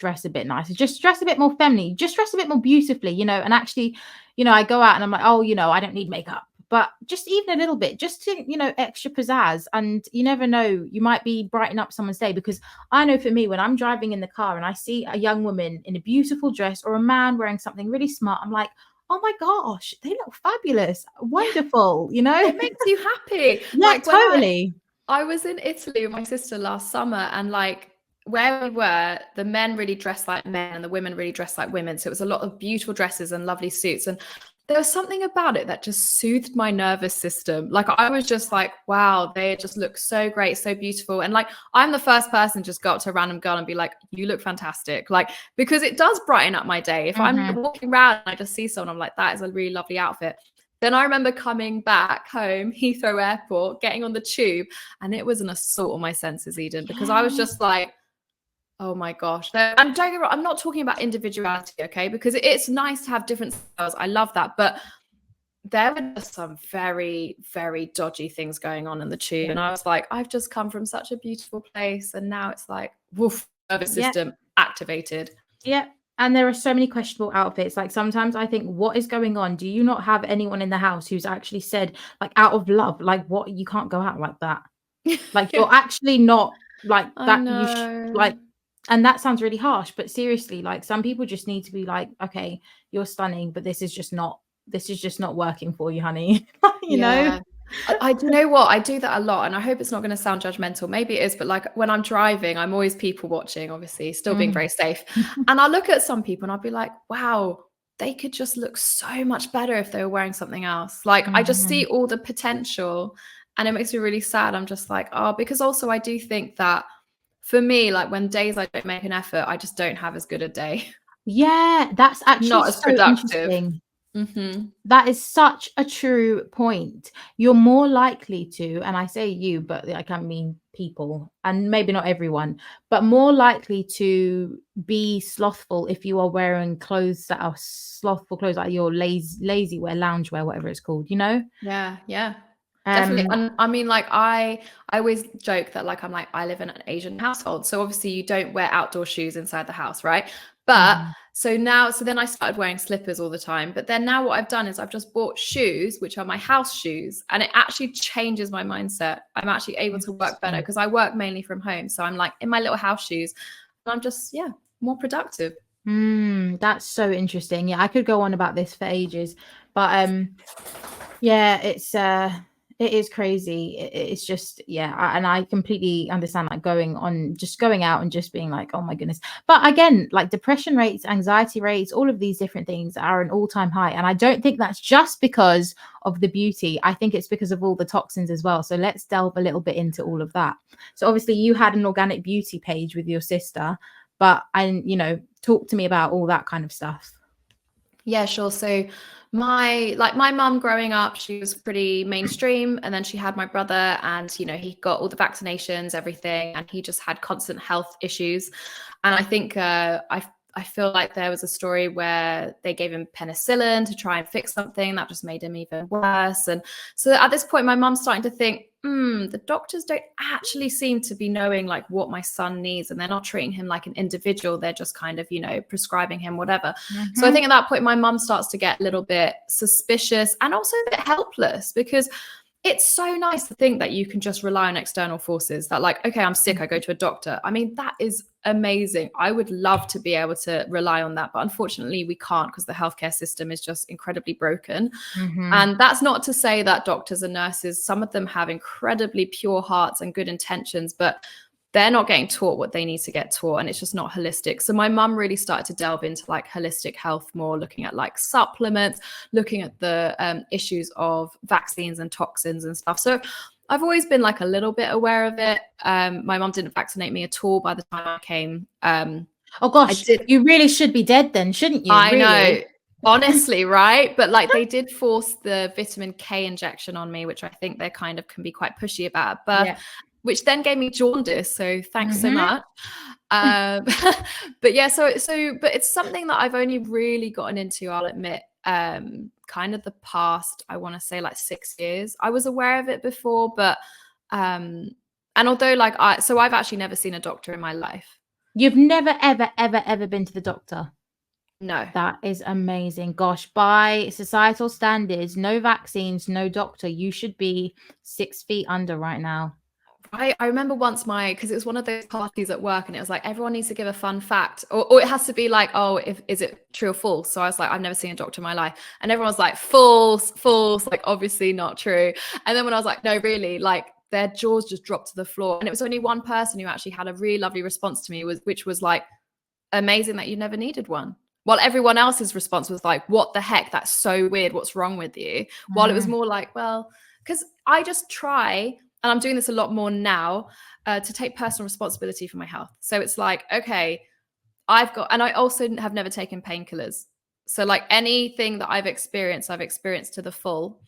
dress a bit nicer, just dress a bit more feminine, just dress a bit more beautifully, you know. And actually, you know, I go out and I'm like, oh, you know, I don't need makeup, but just even a little bit, just to, you know, extra pizzazz. And you never know, you might be brightening up someone's day. Because I know for me, when I'm driving in the car and I see a young woman in a beautiful dress or a man wearing something really smart, I'm like, oh my gosh, they look fabulous, wonderful, you know. It makes you happy. Yeah, like, totally. I was in Italy with my sister last summer, and like where we were, the men really dressed like men and the women really dressed like women. So it was a lot of beautiful dresses and lovely suits. And there was something about it that just soothed my nervous system. Like I was just like, wow, they just look so great, so beautiful. And like, I'm the first person to just go up to a random girl and be like, you look fantastic. Like, because it does brighten up my day. If I'm walking around and I just see someone, I'm like, that is a really lovely outfit. Then I remember coming back home, Heathrow Airport, getting on the tube, and it was an assault on my senses, Eden, because I was just like, oh my gosh. And don't get wrong, I'm not talking about individuality, okay? Because it's nice to have different styles. I love that. But there were just some very, very dodgy things going on in the tube. And I was like, I've just come from such a beautiful place. And now it's like, woof, nervous system activated. Yeah. And there are so many questionable outfits. Like sometimes I think, what is going on? Do you not have anyone in the house who's actually said, like, out of love, like, what, you can't go out like that? Like you're actually not like that. You like, and that sounds really harsh, but seriously, like some people just need to be like, okay, you're stunning, but this is just not working for you, honey. you know? I do know what, I do that a lot, and I hope it's not going to sound judgmental. Maybe it is, but like when I'm driving, I'm always people watching, obviously still being very safe. And I'll look at some people and I'll be like, wow, they could just look so much better if they were wearing something else. Like I just see all the potential, and it makes me really sad. I'm just like, oh, because also I do think that for me, like when days I don't make an effort, I just don't have as good a day. Yeah, that's actually not as productive. That is such a true point. You're more likely to, and I say you, but like I mean people, and maybe not everyone, but more likely to be slothful if you are wearing clothes that are slothful clothes, like your lazy wear, lounge wear, whatever it's called, you know? Yeah. Definitely. And I mean, like I always joke that like I'm like, I live in an Asian household, so obviously you don't wear outdoor shoes inside the house, right? But so then I started wearing slippers all the time. But then now what I've done is I've just bought shoes, which are my house shoes, and it actually changes my mindset. I'm actually able to work better because I work mainly from home. So I'm like in my little house shoes, and I'm just more productive. That's so interesting. Yeah, I could go on about this for ages, but yeah, It is crazy. It's just, yeah, and I completely understand, like going out and just being like, oh my goodness. But again, like depression rates, anxiety rates, all of these different things are an all-time high. And I don't think that's just because of the beauty. I think it's because of all the toxins as well. So let's delve a little bit into all of that. So obviously you had an organic beauty page with your sister, but talk to me about all that kind of stuff. Yeah, sure. So my mum growing up, she was pretty mainstream, and then she had my brother, and he got all the vaccinations, everything, and he just had constant health issues. And I think I feel like there was a story where they gave him penicillin to try and fix something that just made him even worse. And so at this point, my mum's starting to think, the doctors don't actually seem to be knowing like what my son needs, and they're not treating him like an individual. They're just kind of, prescribing him whatever. So I think at that point, my mum starts to get a little bit suspicious and also a bit helpless, because it's so nice to think that you can just rely on external forces, that like, okay, I'm sick, I go to a doctor. I mean, that is amazing. I would love to be able to rely on that, but unfortunately we can't, because the healthcare system is just incredibly broken. And that's not to say that doctors and nurses, some of them have incredibly pure hearts and good intentions, but they're not getting taught what they need to get taught, and it's just not holistic. So my mum really started to delve into like holistic health more, looking at like supplements, looking at the issues of vaccines and toxins and stuff. So I've always been like a little bit aware of it. My mum didn't vaccinate me at all by the time I came. Oh gosh, you really should be dead then, shouldn't you? I really? know. Honestly, right? But like they did force the vitamin K injection on me, which I think they kind of can be quite pushy about at birth, which then gave me jaundice. So thanks so much. But yeah, but it's something that I've only really gotten into, I'll admit, kind of the past, I want to say like 6 years. I was aware of it before, but and although like I've actually never seen a doctor in my life. You've never, ever, ever, ever been to the doctor? No. That is amazing. Gosh, by societal standards, no vaccines, no doctor. You should be 6 feet under right now. I remember once because it was one of those parties at work, and it was like everyone needs to give a fun fact, or it has to be like, oh, is it true or false? So I was like, I've never seen a doctor in my life, and everyone was like, false, like obviously not true. And then when I was like, no, really, like their jaws just dropped to the floor, and it was only one person who actually had a really lovely response to me, which was like, amazing that you never needed one. While everyone else's response was like, what the heck? That's so weird. What's wrong with you? While it was more like, well, because I just try, and I'm doing this a lot more now, to take personal responsibility for my health. So it's like, okay, and I also have never taken painkillers. So like anything that I've experienced to the full,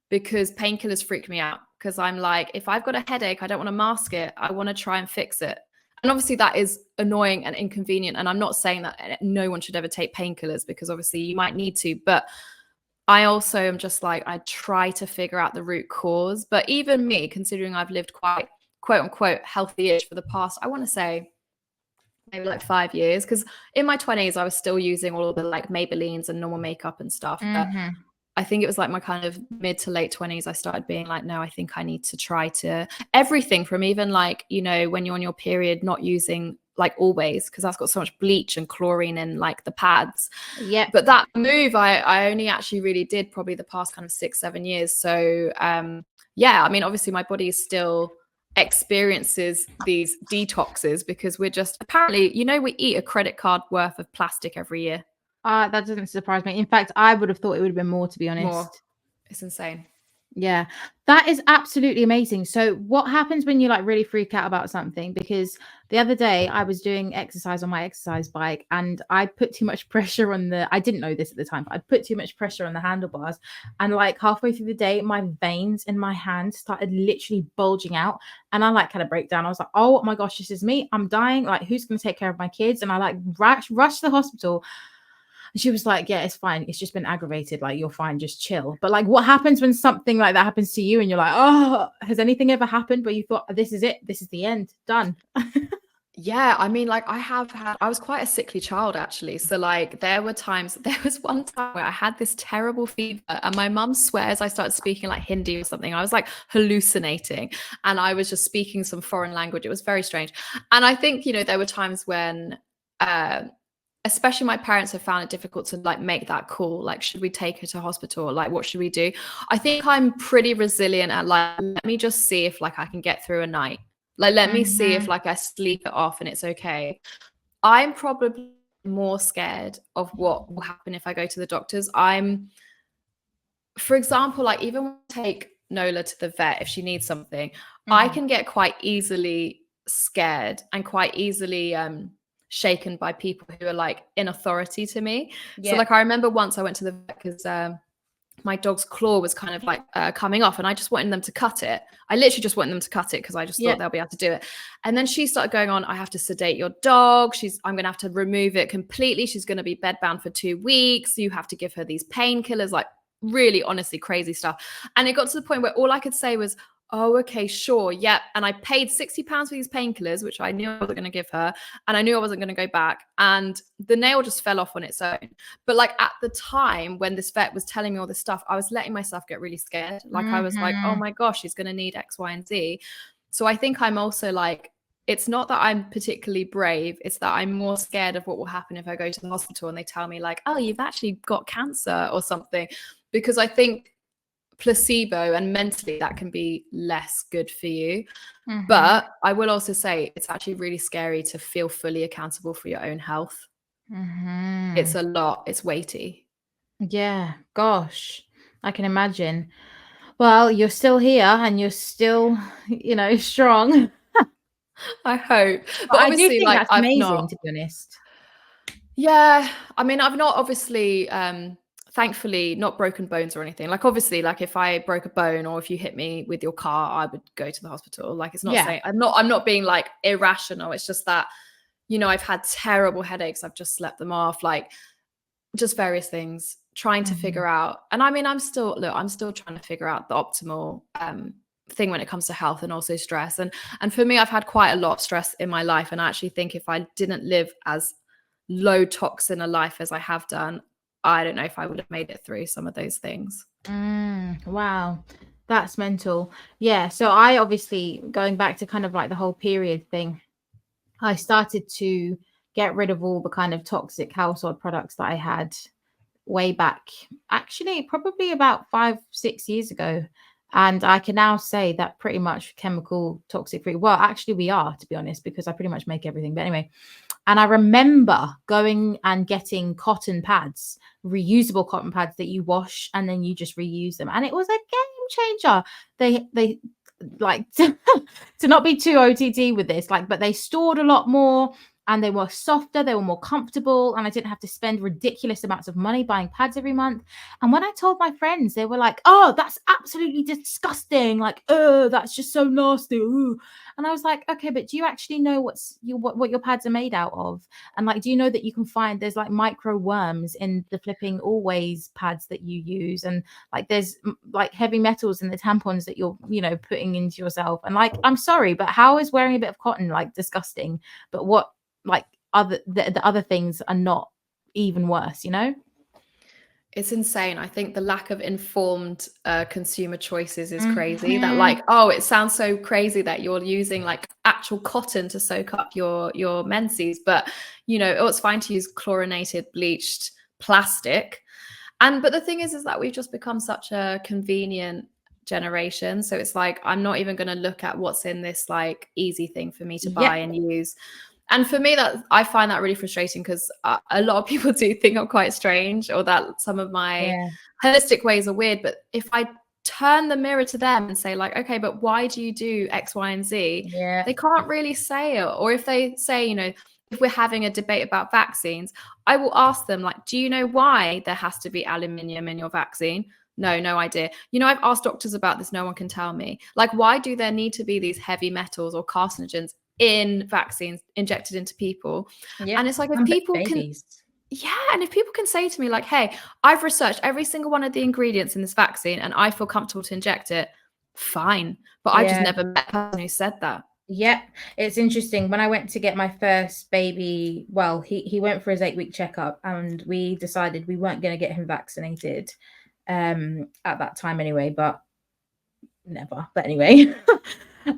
because painkillers freak me out. Because I'm like, if I've got a headache, I don't want to mask it. I want to try and fix it. And obviously that is annoying and inconvenient. And I'm not saying that no one should ever take painkillers, because obviously you might need to, but I also am just like, I try to figure out the root cause. But even me, considering I've lived quite quote unquote healthy-ish for the past, I want to say maybe like 5 years, because in my 20s I was still using all of the like Maybellines and normal makeup and stuff. But I think it was like my kind of mid to late 20s, I started being like, no, I think I need to try to everything, from even like, when you're on your period, not using like Always, because that's got so much bleach and chlorine in like the pads. Yeah. But that move, I only actually really did probably the past kind of 6-7 years. So yeah, I mean, obviously my body still experiences these detoxes, because we're just apparently, we eat a credit card worth of plastic every year. That doesn't surprise me. In fact, I would have thought it would have been more, to be honest. More. It's insane. Yeah, that is absolutely amazing. So what happens when you like really freak out about something? Because the other day I was doing exercise on my exercise bike, and I put too much pressure on I didn't know this at the time, but I put too much pressure on the handlebars, and like halfway through the day, my veins in my hand started literally bulging out, and I like had a breakdown. I was like, oh my gosh, this is me. I'm dying. Like, who's going to take care of my kids? And I like rushed to the hospital. And she was like, yeah, it's fine. It's just been aggravated. Like, you're fine. Just chill. But like, what happens when something like that happens to you and you're like, oh, has anything ever happened where you thought, this is it? This is the end. Done. Yeah, I mean, like I was quite a sickly child actually. So like there was one time where I had this terrible fever, and my mum swears I started speaking like Hindi or something. I was like hallucinating, and I was just speaking some foreign language. It was very strange. And I think, there were times when especially my parents have found it difficult to like make that call. Like, should we take her to hospital? Like, what should we do? I think I'm pretty resilient at like, let me just see if like I can get through a night. Like, let me see if like I sleep it off and it's okay. I'm probably more scared of what will happen if I go to the doctors. For example, like even when I take Nola to the vet, if she needs something, I can get quite easily scared and quite easily shaken by people who are like in authority to me. So like I remember once I went to the vet because my dog's claw was kind of like coming off and I just wanted them to cut it. I literally just wanted them to cut it because I just thought they'll be able to do it. And then she started going on, I have to sedate your dog. I'm going to have to remove it completely. She's going to be bedbound for 2 weeks. You have to give her these painkillers, like really honestly crazy stuff. And it got to the point where all I could say was, oh, okay, sure, yep. And I paid £60 for these painkillers, which I knew I wasn't going to give her. And I knew I wasn't going to go back. And the nail just fell off on its own. But like at the time when this vet was telling me all this stuff, I was letting myself get really scared. Like I was like, oh my gosh, she's going to need X, Y, and Z. So I think I'm also like, it's not that I'm particularly brave. It's that I'm more scared of what will happen if I go to the hospital and they tell me like, oh, you've actually got cancer or something. Because I think placebo and mentally that can be less good for you. But I will also say it's actually really scary to feel fully accountable for your own health. It's a lot. It's weighty. Yeah, gosh, I can imagine. Well, you're still here and you're still, you know, strong. I hope. But I do obviously, think like, that's I've amazing, not, to be honest. yeah, I mean, I've not obviously thankfully not broken bones or anything. Like obviously, like if I broke a bone or if you hit me with your car, I would go to the hospital. Like it's not saying I'm not being like irrational. It's just that, you know, I've had terrible headaches. I've just slept them off, like just various things, trying to figure out. And I mean, I'm still trying to figure out the optimal thing when it comes to health and also stress. And for me, I've had quite a lot of stress in my life. And I actually think if I didn't live as low toxin a life as I have done, I don't know if I would have made it through some of those things. Wow, that's mental. Yeah, so I obviously, going back to kind of like the whole period thing, I started to get rid of all the kind of toxic household products that I had way back, actually probably about 5-6 years ago. And I can now say that pretty much chemical toxic free. Well, actually we are, to be honest, because I pretty much make everything. But anyway, and I remember going and getting cotton pads, reusable cotton pads that you wash and then you just reuse them. And it was a game changer. They like to not be too OTT with this, like, but they stored a lot more and they were softer, they were more comfortable, and I didn't have to spend ridiculous amounts of money buying pads every month. And when I told my friends, they were like, oh, that's absolutely disgusting, like, oh, that's just so nasty. Ooh. And I was like, okay, but do you actually know what your pads are made out of? And like, do you know that you can find there's like micro worms in the flipping Always pads that you use, and like there's like heavy metals in the tampons that you're, you know, putting into yourself. And like, I'm sorry, but how is wearing a bit of cotton like disgusting? But what like the other things are not even worse, you know? It's insane. I think the lack of informed consumer choices is crazy. That like, oh, it sounds so crazy that you're using like actual cotton to soak up your menses, but you know, it's fine to use chlorinated, bleached plastic. But the thing is that we've just become such a convenient generation. So it's like, I'm not even going to look at what's in this like easy thing for me to buy and use. And for me, that I find that really frustrating because a lot of people do think I'm quite strange or that some of my holistic ways are weird. But if I turn the mirror to them and say like, okay, but why do you do X, Y, and Z? They can't really say it. Or if they say, you know, if we're having a debate about vaccines, I will ask them like, do you know why there has to be aluminium in your vaccine? No idea. You know, I've asked doctors about this. No one can tell me. Like, why do there need to be these heavy metals or carcinogens in vaccines injected into people? And it's like, if people can, and if people can say to me like, hey, I've researched every single one of the ingredients in this vaccine and I feel comfortable to inject it, fine. But I just never met a person who said that. It's interesting. When I went to get my first baby, well, he went for his 8-week checkup and we decided we weren't going to get him vaccinated at that time anyway, but never. But anyway,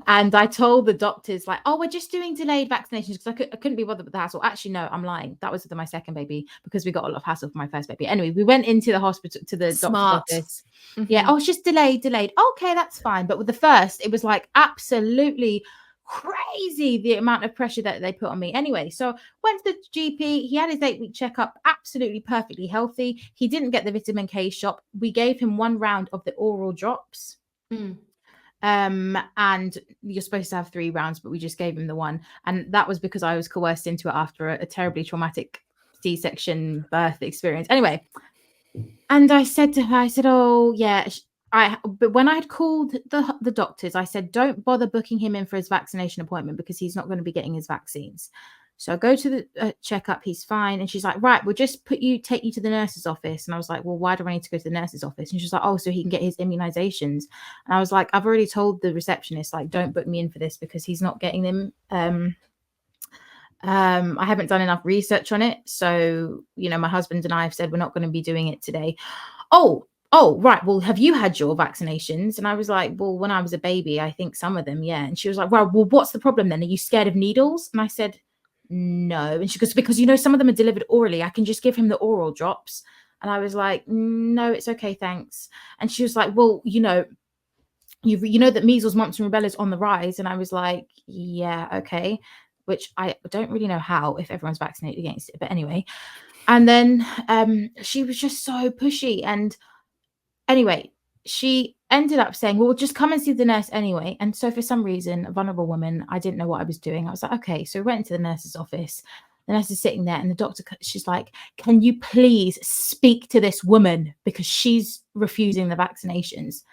And I told the doctors, like, oh, we're just doing delayed vaccinations because I couldn't be bothered with the hassle. Actually, no, I'm lying. That was with my second baby because we got a lot of hassle for my first baby. Anyway, we went into the hospital, to the doctor's Smart. office. Yeah, Mhm. oh, it's just delayed. Okay, that's fine. But with the first, it was like absolutely crazy the amount of pressure that they put on me. Anyway, so went to the GP. He had his 8-week checkup, absolutely perfectly healthy. He didn't get the vitamin K shot. We gave him 1 round of the oral drops. Mm. And you're supposed to have 3 rounds, but we just gave him the 1, and that was because I was coerced into it after a terribly traumatic C-section birth experience. Anyway, and I said to her, I said, oh yeah, but when I had called the doctors, I said, don't bother booking him in for his vaccination appointment because he's not going to be getting his vaccines. So I go to the checkup, he's fine. And she's like, right, we'll just take you to the nurse's office. And I was like, well, why do I need to go to the nurse's office? And she's like, oh, so he can get his immunizations. And I was like, I've already told the receptionist, like, don't book me in for this because he's not getting them. I haven't done enough research on it. So, my husband and I have said we're not going to be doing it today. Oh, right. Well, have you had your vaccinations? And I was like, well, when I was a baby, I think some of them, yeah. And she was like, well, what's the problem then? Are you scared of needles? And I said, no. And she goes, because some of them are delivered orally. I can just give him the oral drops. And I was like, no, it's okay, thanks. And she was like, well, you know that measles, mumps, and rubella is on the rise. And I was like, yeah, okay. Which I don't really know how, if everyone's vaccinated against it. But anyway. And then she was just so pushy. And anyway, she ended up saying, well, just come and see the nurse anyway. And so for some reason, a vulnerable woman, I didn't know what I was doing. I was like, okay. So we went into the nurse's office. The nurse is sitting there and the doctor, she's like, can you please speak to this woman because she's refusing the vaccinations?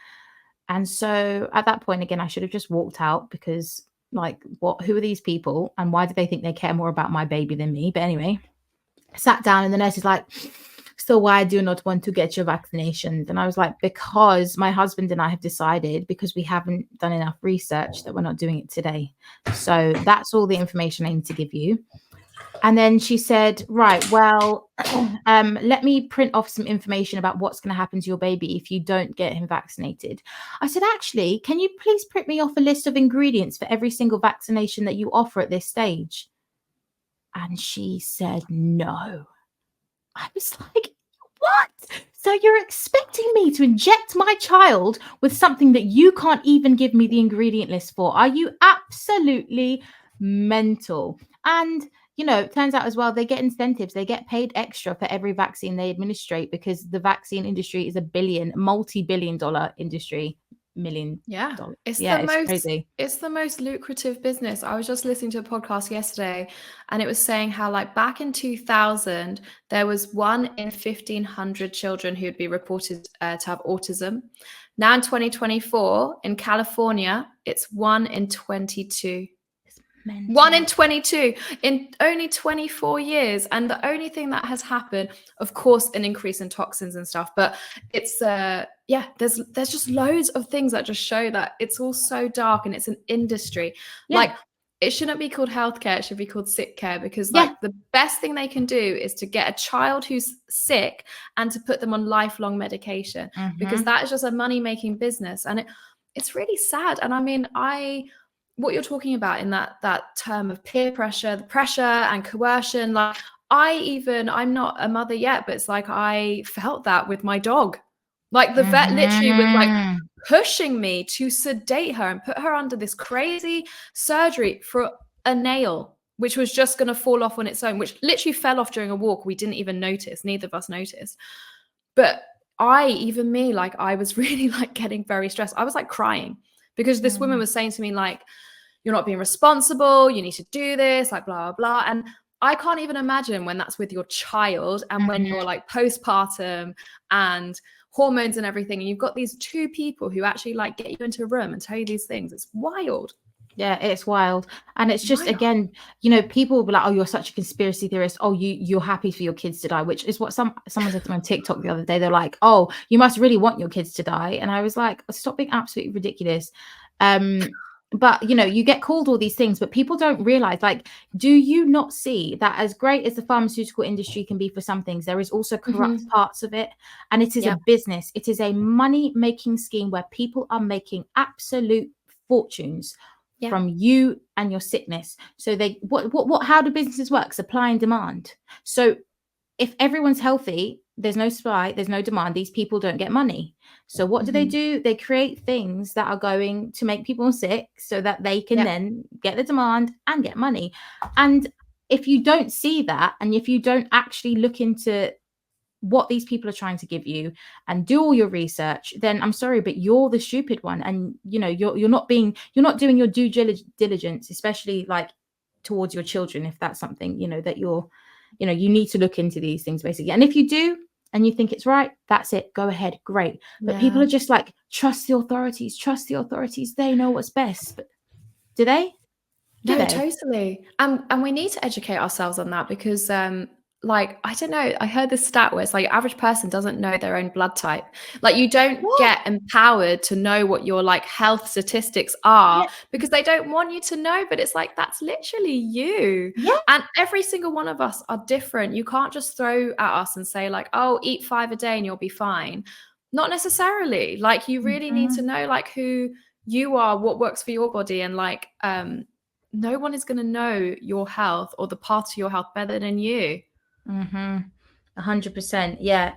And so at that point, again, I should have just walked out because, like, who are these people? And why do they think they care more about my baby than me? But anyway, sat down and the nurse is like, so why do you not want to get your vaccinations? And I was like, because my husband and I have decided, because we haven't done enough research, that we're not doing it today. So that's all the information I need to give you. And then she said, right, well, let me print off some information about what's going to happen to your baby if you don't get him vaccinated. I said, actually, can you please print me off a list of ingredients for every single vaccination that you offer at this stage? And she said, no. I was like, what? So you're expecting me to inject my child with something that you can't even give me the ingredient list for? Are you absolutely mental? And it turns out as well, they get incentives. They get paid extra for every vaccine they administrate because the vaccine industry is a multi-billion-dollar industry. Yeah, It's crazy. It's the most lucrative business. I was just listening to a podcast yesterday and it was saying how, like, back in 2000, there was 1 in 1,500 children who would be reported to have autism. Now in 2024, in California, it's 1 in 22. 1 in 22 in only 24 years. And the only thing that has happened, of course, an increase in toxins and stuff, but it's there's just loads of things that just show that it's all so dark and it's an industry. Like, it shouldn't be called healthcare, it should be called sick care, because the best thing they can do is to get a child who's sick and to put them on lifelong medication, because that is just a money-making business. And it's really sad. And I mean, what you're talking about in that term of peer pressure, the pressure and coercion, like, I'm not a mother yet, but it's like I felt that with my dog. Like, the vet literally was like pushing me to sedate her and put her under this crazy surgery for a nail, which was just going to fall off on its own, which literally fell off during a walk. We didn't even notice. Neither of us noticed. But I was really, like, getting very stressed. I was, like, crying because this woman was saying to me, like, you're not being responsible, you need to do this, like, blah, blah, blah. And I can't even imagine when that's with your child and when you're, like, postpartum and hormones and everything, and you've got these 2 people who actually, like, get you into a room and tell you these things. It's wild. Yeah, it's wild. And it's just, again, people will be like, oh, you're such a conspiracy theorist. Oh, you're happy for your kids to die, which is what someone said to me on TikTok the other day. They're like, oh, you must really want your kids to die. And I was like, stop being absolutely ridiculous. But, you get called all these things, but people don't realize, like, do you not see that as great as the pharmaceutical industry can be for some things, there is also corrupt parts of it. And it is a business. It is a money-making scheme where people are making absolute fortunes Yeah. from you and your sickness. So they how do businesses work? Supply and demand. So if everyone's healthy, there's no supply, there's no demand, these people don't get money. So what do? They create things that are going to make people sick so that they can then get the demand and get money. And if you don't see that, and if you don't actually look into what these people are trying to give you and do all your research, then I'm sorry, but you're the stupid one. And you're not doing your due diligence, especially like towards your children, if that's something that you need to look into these things basically. And if you do and you think it's right, that's it, go ahead, great. But people are just like, trust the authorities, they know what's best. But do they? No, totally. And we need to educate ourselves on that, because like, I don't know, I heard this stat where it's like, average person doesn't know their own blood type. Like, you don't get empowered to know what your like health statistics are because they don't want you to know. But it's like, that's literally you. And every single one of us are different. You can't just throw at us and say like, oh, eat 5 a day and you'll be fine. Not necessarily. Like, you really need to know like who you are, what works for your body. And like no one is going to know your health or the path to your health better than you. 100%. Yeah.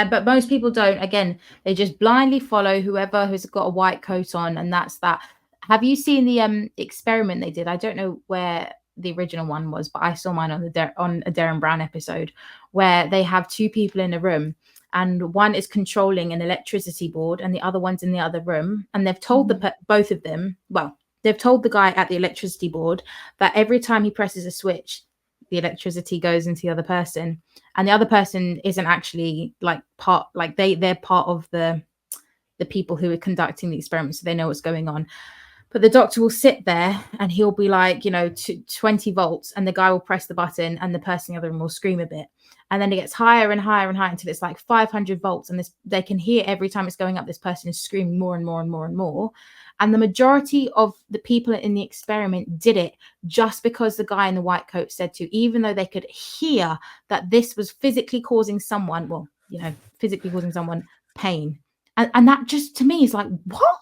But most people don't. Again, they just blindly follow whoever who's got a white coat on, and that's that. Have you seen the experiment they did? I don't know where the original one was, but I saw mine on on a Darren Brown episode, where they have 2 people in a room, and one is controlling an electricity board and the other one's in the other room, and they've told both of them, well, they've told the guy at the electricity board that every time he presses a switch, the electricity goes into the other person, and the other person isn't actually like they're part of the people who are conducting the experiment, so they know what's going on. But the doctor will sit there and he'll be like, 20 volts, and the guy will press the button and the person in the other room will scream a bit. And then it gets higher and higher and higher until it's like 500 volts. And they can hear every time it's going up, this person is screaming more and more and more and more. And the majority of the people in the experiment did it just because the guy in the white coat said to, even though they could hear that this was physically causing someone, pain. And that just to me is like, what?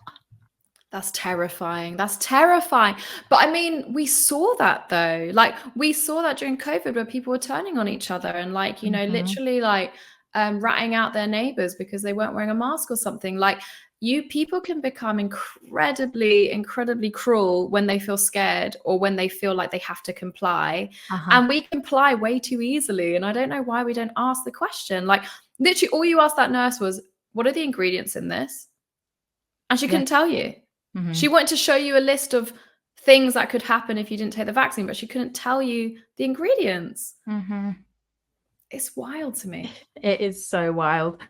That's terrifying. That's terrifying. But I mean, we saw that though. Like, we saw that during COVID where people were turning on each other and like, literally like ratting out their neighbors because they weren't wearing a mask or something. Like, people can become incredibly, incredibly cruel when they feel scared or when they feel like they have to comply. And we comply way too easily. And I don't know why we don't ask the question. Like, literally all you asked that nurse was, what are the ingredients in this? And she couldn't tell you. She wanted to show you a list of things that could happen if you didn't take the vaccine, but she couldn't tell you the ingredients. It's wild to me. It is so wild.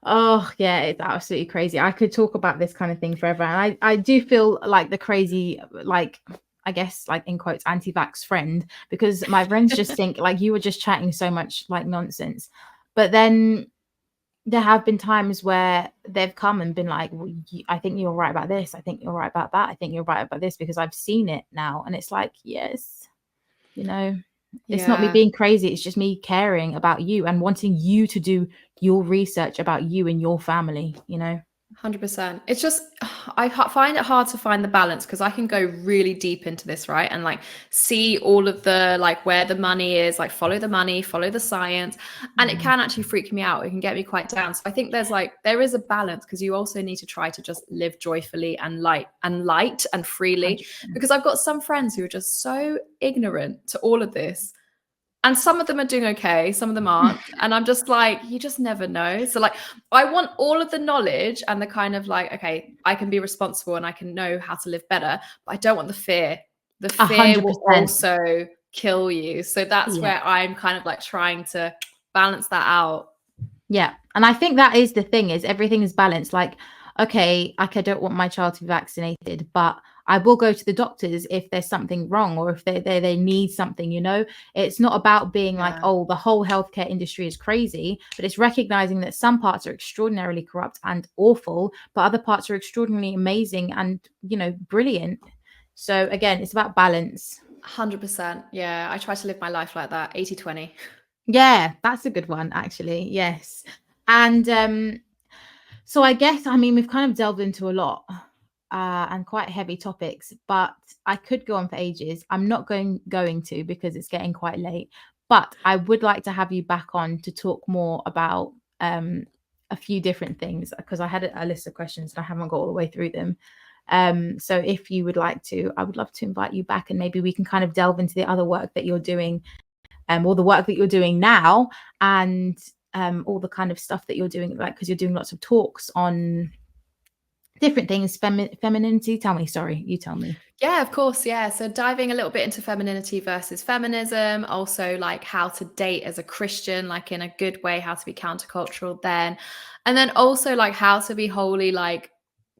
Oh yeah, it's absolutely crazy. I could talk about this kind of thing forever. And I do feel like the crazy, like, I guess, like in quotes, anti-vax friend, because my friends just think like you were just chatting so much like nonsense. But then there have been times where they've come and been like, well, I think you're right about this. I think you're right about that. I think you're right about this because I've seen it now. And it's like, yes, it's not me being crazy. It's just me caring about you and wanting you to do your research about you and your family, 100%. It's just, I find it hard to find the balance because I can go really deep into this, right? And like see all of the, like where the money is, like follow the money, follow the science. And it can actually freak me out. It can get me quite down. So I think there is a balance because you also need to try to just live joyfully and light and freely. 100%. Because I've got some friends who are just so ignorant to all of this. And some of them are doing okay, some of them aren't. And I'm just like, you just never know. So like, I want all of the knowledge and the kind of like, okay, I can be responsible and I can know how to live better, but I don't want the fear. The fear 100%. will also kill you. So that's where I'm kind of like trying to balance that out. Yeah. And I think that is the thing, is everything is balanced. Like, okay, I don't want my child to be vaccinated, but I will go to the doctors if there's something wrong or if they need something, It's not about being like, oh, the whole healthcare industry is crazy, but it's recognizing that some parts are extraordinarily corrupt and awful, but other parts are extraordinarily amazing and, brilliant. So again, it's about balance. 100%. Yeah. I try to live my life like that. 80-20. Yeah, that's a good one, actually. Yes. And so I guess, I mean, we've kind of delved into a lot. and quite heavy topics, but I could go on for ages. I'm not going to, because it's getting quite late, but I would like to have you back on to talk more about a few different things, because I had a list of questions and I haven't got all the way through them. So if you would like to, I would love to invite you back, and maybe we can kind of delve into the other work that you're doing, or the work that you're doing now, and all the kind of stuff that you're doing, like, because you're doing lots of talks on different things. Femininity. Tell me, sorry, you tell me. Yeah, of course. Yeah. So diving a little bit into femininity versus feminism, also like how to date as a Christian, like in a good way, how to be countercultural then. And then also like how to be wholly like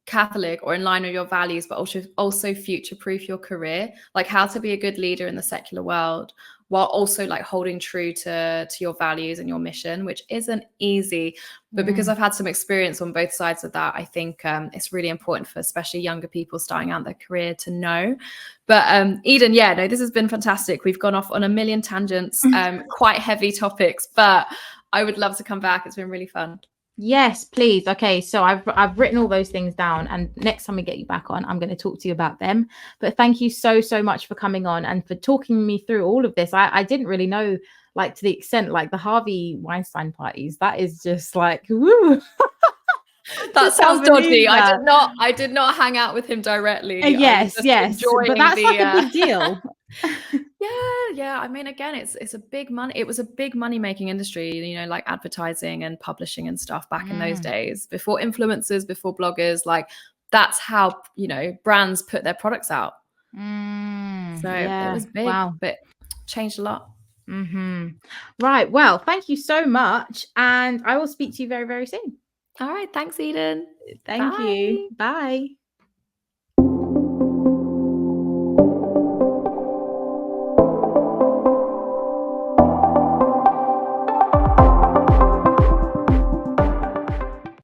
Catholic or in line with your values, but also future proof your career, like how to be a good leader in the secular world while also like holding true to your values and your mission, which isn't easy. But because I've had some experience on both sides of that, I think it's really important for especially younger people starting out their career to know. But Eden, yeah, no, this has been fantastic. We've gone off on a million tangents, quite heavy topics, but I would love to come back. It's been really fun. Yes, please. Okay, so I've written all those things down, and next time we get you back on, I'm going to talk to you about them. But thank you so much for coming on and for talking me through all of this. I didn't really know, like, to the extent, like the Harvey Weinstein parties. That is just like, woo. That sounds dodgy. That. I did not hang out with him directly. Yes, but that's like a big deal. Yeah. I mean, again, it's a big money. It was a big money making industry, you know, like advertising and publishing and stuff back in those days, before influencers, before bloggers. Like that's how, you know, brands put their products out. So it was big, but changed a lot. Right. Well, thank you so much, and I will speak to you very, very soon. All right. Thanks, Eden. Thank you. Bye.